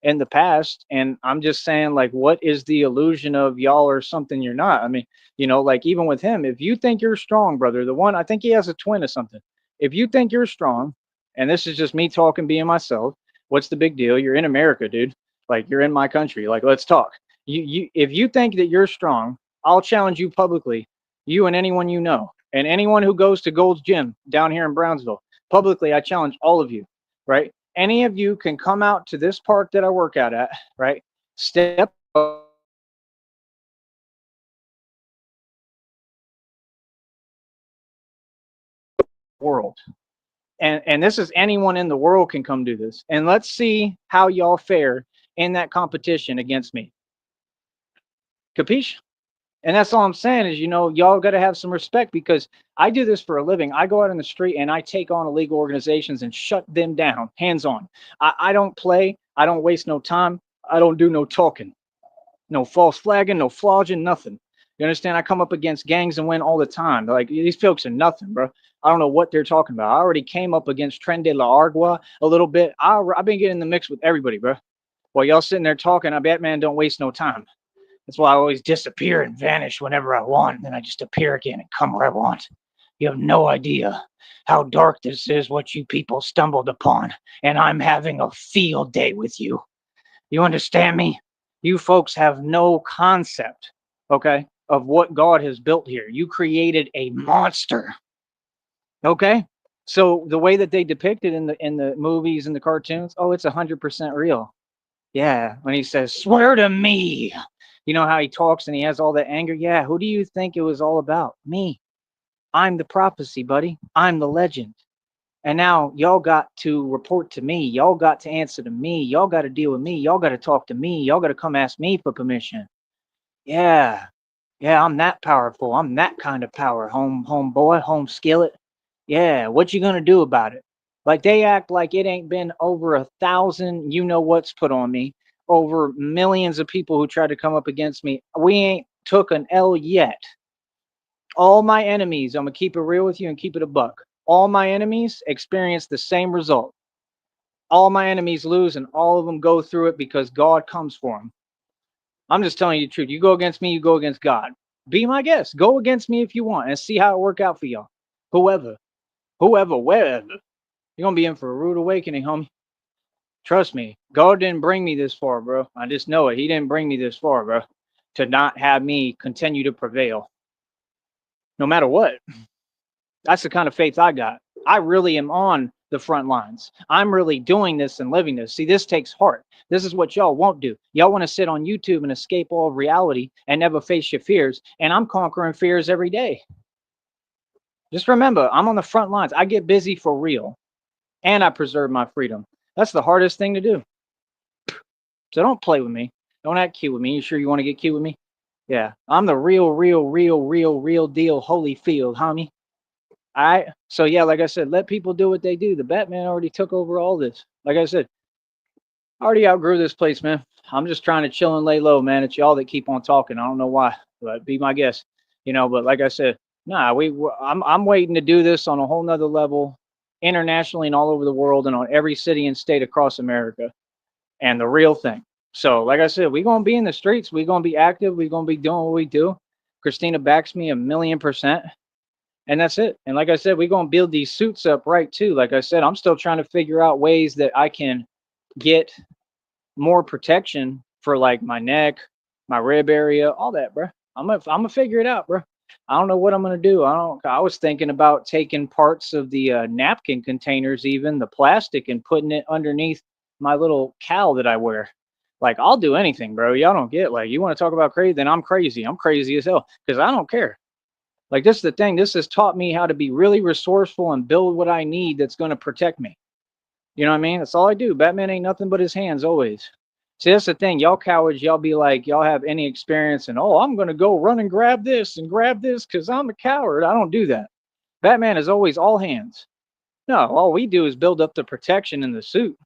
in the past, and I'm just saying, like, what is the illusion of y'all or something you're not? I mean, like even with him, if you think you're strong, brother, the one I think he has a twin or something. If you think you're strong, and this is just me talking, being myself, what's the big deal? You're in America, dude. Like, you're in my country. Like, let's talk. If you think that you're strong, I'll challenge you publicly, you and anyone you know, and anyone who goes to Gold's Gym down here in Brownsville. Publicly, I challenge all of you, right? Any of you can come out to this park that I work out at, right? Step up world. And this is anyone in the world can come do this. And let's see how y'all fare in that competition against me. Capiche? And that's all I'm saying is, y'all got to have some respect because I do this for a living. I go out in the street and I take on illegal organizations and shut them down, hands on. I don't play. I don't waste no time. I don't do no talking, no false flagging, no flogging, nothing. You understand? I come up against gangs and win all the time. Like, these folks are nothing, bro. I don't know what they're talking about. I already came up against Tren de la Argua a little bit. I've been getting in the mix with everybody, bro. While y'all sitting there talking, I bet, man, don't waste no time. That's why I always disappear and vanish whenever I want. And then I just appear again and come where I want. You have no idea how dark this is, what you people stumbled upon, and I'm having a field day with you. You understand me? You folks have no concept, okay, of what God has built here. You created a monster, okay? So the way that they depict it in the movies and the cartoons, oh, it's 100% real. Yeah, when he says, "Swear to me," you know how he talks and he has all that anger. Yeah, who do you think it was all about? Me. I'm the prophecy, buddy. I'm the legend. And now y'all got to report to me. Y'all got to answer to me. Y'all got to deal with me. Y'all got to talk to me. Y'all got to come ask me for permission. Yeah. Yeah, I'm that powerful. I'm that kind of power. Home boy, home skillet. Yeah, what you gonna do about it? Like they act like it ain't been over 1,000 you know what's put on me, over millions of people who tried to come up against me. We ain't took an L yet. All my enemies, I'm gonna keep it real with you and keep it a buck. All my enemies experience the same result. All my enemies lose and all of them go through it because God comes for them. I'm just telling you the truth. You go against me, you go against God. Be my guest. Go against me if you want and see how it work out for y'all. Whoever, wherever. You're gonna be in for a rude awakening, homie. Trust me. God didn't bring me this far, bro. I just know it. He didn't bring me this far, bro, to not have me continue to prevail. No matter what. That's the kind of faith I got. I really am on the front lines. I'm really doing this and living this. See, this takes heart. This is what y'all won't do. Y'all want to sit on YouTube and escape all reality and never face your fears. And I'm conquering fears every day. Just remember, I'm on the front lines. I get busy for real and I preserve my freedom. That's the hardest thing to do. So don't play with me. Don't act cute with me. You sure you want to get cute with me? Yeah. I'm the real deal Holyfield, homie. All right. So yeah, like I said, let people do what they do. The Batman already took over all this. Like I said, I already outgrew this place, man. I'm just trying to chill and lay low, man. It's y'all that keep on talking. I don't know why, but be my guest. But like I said, nah, I'm waiting to do this on a whole nother level, internationally and all over the world, and on every city and state across America, and the real thing. So, like I said, we're gonna be in the streets. We're gonna be active. We're gonna be doing what we do. Christina backs me 1,000,000%. And that's it. And like I said, we're gonna build these suits up right too. Like I said, I'm still trying to figure out ways that I can get more protection for like my neck, my rib area, all that, bro. I'm gonna figure it out, bro. I don't know what I'm gonna do. I was thinking about taking parts of the napkin containers, even the plastic, and putting it underneath my little cowl that I wear. Like I'll do anything, bro. Y'all don't get like you want to talk about crazy, then I'm crazy. I'm crazy as hell because I don't care. Like this is the thing. This has taught me how to be really resourceful and build what I need that's going to protect me. You know what I mean? That's all I do. Batman ain't nothing but his hands always. See, that's the thing. Y'all cowards, y'all be like, y'all have any experience and oh, I'm gonna go run and grab this because I'm a coward. I don't do that. Batman is always all hands. No, all we do is build up the protection in the suit.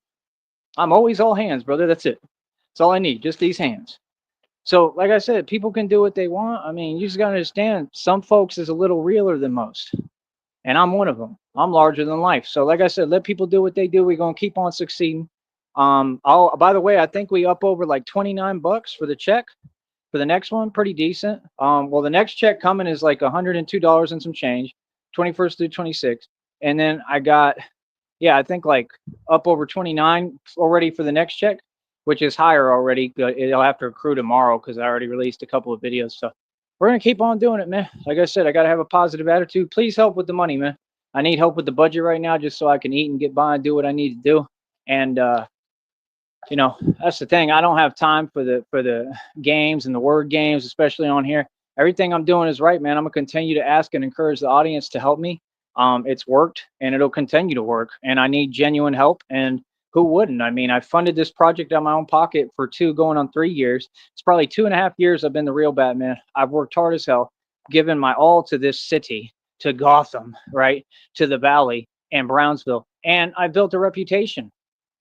I'm always all hands, brother. That's it. That's all I need. Just these hands. So, like I said, people can do what they want. I mean, you just gotta understand some folks is a little realer than most. And I'm one of them. I'm larger than life. So, like I said, let people do what they do. We're gonna keep on succeeding. By the way, I think we up over like $29 for the check for the next one. Pretty decent. Well, the next check coming is like $102 and some change, 21st through 26th. And then I got, yeah, I think like up over 29 already for the next check, which is higher already. It'll have to accrue tomorrow because I already released a couple of videos. So we're gonna keep on doing it, man. Like I said, I gotta have a positive attitude. Please help with the money, man. I need help with the budget right now just so I can eat and get by and do what I need to do. And that's the thing. I don't have time for the games and the word games, especially on here. Everything I'm doing is right, man. I'm gonna continue to ask and encourage the audience to help me. It's worked and it'll continue to work. And I need genuine help. And who wouldn't? I mean, I funded this project out of my own pocket for 2 going on 3 years. It's probably 2.5 years I've been the real Batman. I've worked hard as hell, given my all to this city, to Gotham, right? To the Valley and Brownsville. And I built a reputation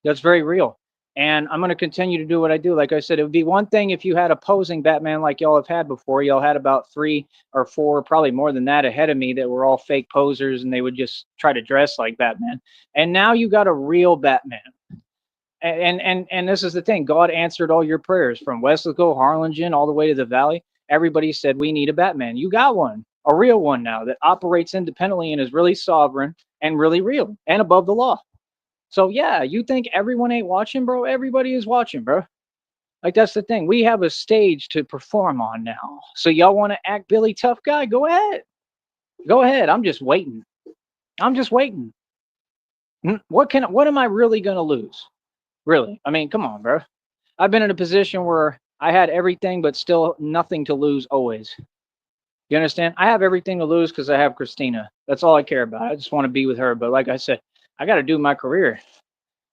that's very real. And I'm going to continue to do what I do. Like I said, it would be one thing if you had opposing Batman like y'all have had before. Y'all had about 3 or 4, probably more than that ahead of me that were all fake posers and they would just try to dress like Batman. And now you got a real Batman. And this is the thing. God answered all your prayers from Weslaco, Harlingen, all the way to the Valley. Everybody said, we need a Batman. You got one. a real one now that operates independently and is really sovereign and really real and above the law. So yeah, you think everyone ain't watching, bro? Everybody is watching, bro. Like that's the thing. We have a stage to perform on now. So y'all want to act Billy Tough Guy? Go ahead. Go ahead. I'm just waiting. I'm just waiting. What am I really gonna lose? Really? I mean, come on, bro. I've been in a position where I had everything but still nothing to lose always. You understand? I have everything to lose because I have Christina. That's all I care about. I just want to be with her. But like I said, I got to do my career.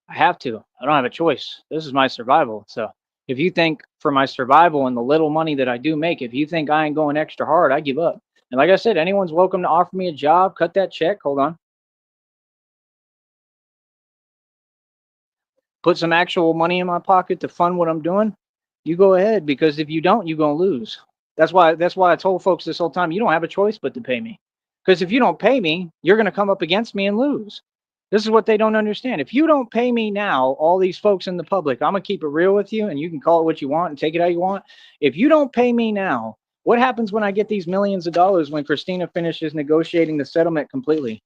I have to. I don't have a choice. This is my survival. So if you think for my survival and the little money that I do make, if you think I ain't going extra hard, I give up. And like I said, anyone's welcome to offer me a job, cut that check. Hold on. Put some actual money in my pocket to fund what I'm doing. You go ahead, because if you don't, you're gonna lose. That's why I told folks this whole time, you don't have a choice but to pay me. Because if you don't pay me, you're gonna come up against me and lose. This is what they don't understand. If you don't pay me now, all these folks in the public, I'm gonna keep it real with you, and you can call it what you want and take it how you want. If you don't pay me now, what happens when I get these millions of dollars when Christina finishes negotiating the settlement completely?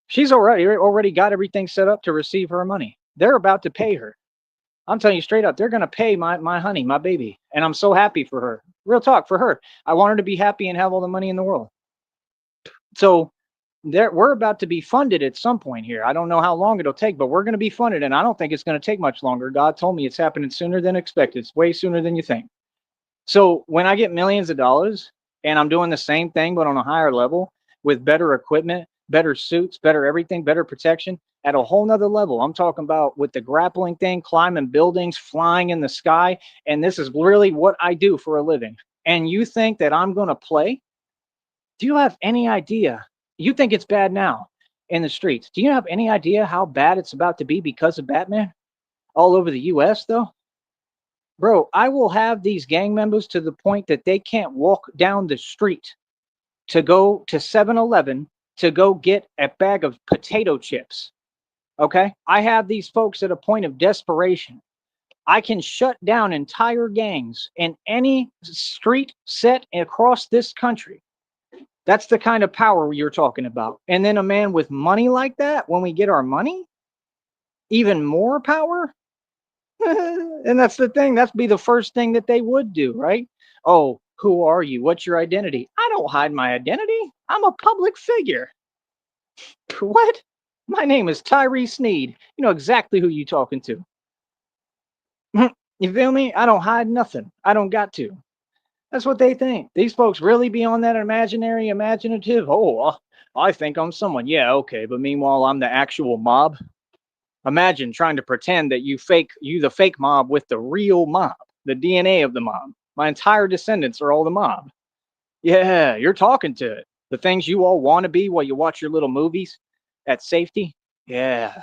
She's already got everything set up to receive her money. They're about to pay her. I'm telling you straight up, they're gonna pay my honey, my baby, and I'm so happy for her. Real talk, for her. I want her to be happy and have all the money in the world. So we're about to be funded at some point here. I don't know how long it'll take, but we're going to be funded, and I don't think it's going to take much longer. God told me it's happening sooner than expected. It's way sooner than you think. So when I get millions of dollars and I'm doing the same thing but on a higher level with better equipment, better suits, better everything, better protection at a whole nother level. I'm talking about with the grappling thing, climbing buildings, flying in the sky, and this is really what I do for a living. And you think that I'm going to play? Do you have any idea? You think it's bad now in the streets. Do you have any idea how bad it's about to be because of Batman all over the US though? Bro, I will have these gang members to the point that they can't walk down the street to go to 7-Eleven to go get a bag of potato chips. Okay? I have these folks at a point of desperation. I can shut down entire gangs in any street set across this country. That's the kind of power you're talking about. And then a man with money like that, when we get our money, even more power. And that's the thing. That'd be the first thing that they would do, right? Oh, who are you? What's your identity? I don't hide my identity. I'm a public figure. What? My name is Tyree Sneed. You know exactly who you talking to. You feel me? I don't hide nothing. I don't got to. That's what they think. These folks really be on that imaginative. Oh, I think I'm someone. Yeah, okay. But meanwhile, I'm the actual mob. Imagine trying to pretend that you the fake mob with the real mob, the DNA of the mob. My entire descendants are all the mob. Yeah, you're talking to it. The things you all want to be while you watch your little movies at safety. Yeah,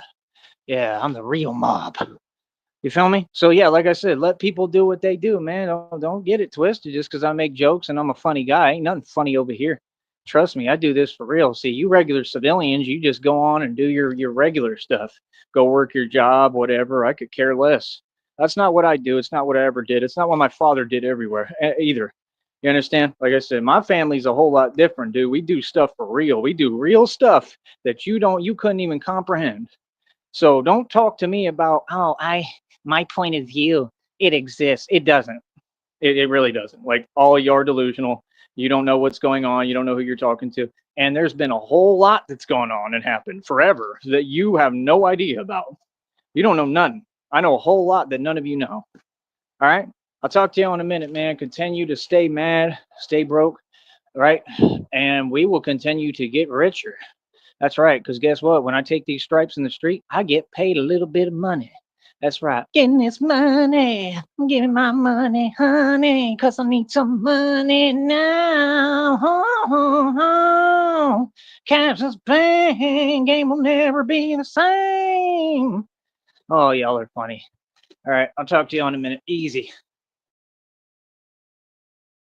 I'm the real mob. You feel me? So yeah, like I said, let people do what they do, man. Don't get it twisted just because I make jokes and I'm a funny guy. Ain't nothing funny over here. Trust me, I do this for real. See, you regular civilians, you just go on and do your regular stuff. Go work your job, whatever. I could care less. That's not what I do. It's not what I ever did. It's not what my father did everywhere either. You understand? Like I said, my family's a whole lot different, dude. We do stuff for real. We do real stuff that you couldn't even comprehend. So don't talk to me about, my point of view, it exists. It doesn't. It really doesn't. Like, all you're delusional. You don't know what's going on. You don't know who you're talking to. And there's been a whole lot that's gone on and happened forever that you have no idea about. You don't know nothing. I know a whole lot that none of you know. All right. I'll talk to you in a minute, man. Continue to stay mad, stay broke. All right. And we will continue to get richer. That's right. Because guess what? When I take these stripes in the street, I get paid a little bit of money. That's right. Getting this money. I'm getting my money, honey, because I need some money now. Cash is paying. Game will never be the same. Oh, y'all are funny. All right. I'll talk to you in a minute. Easy.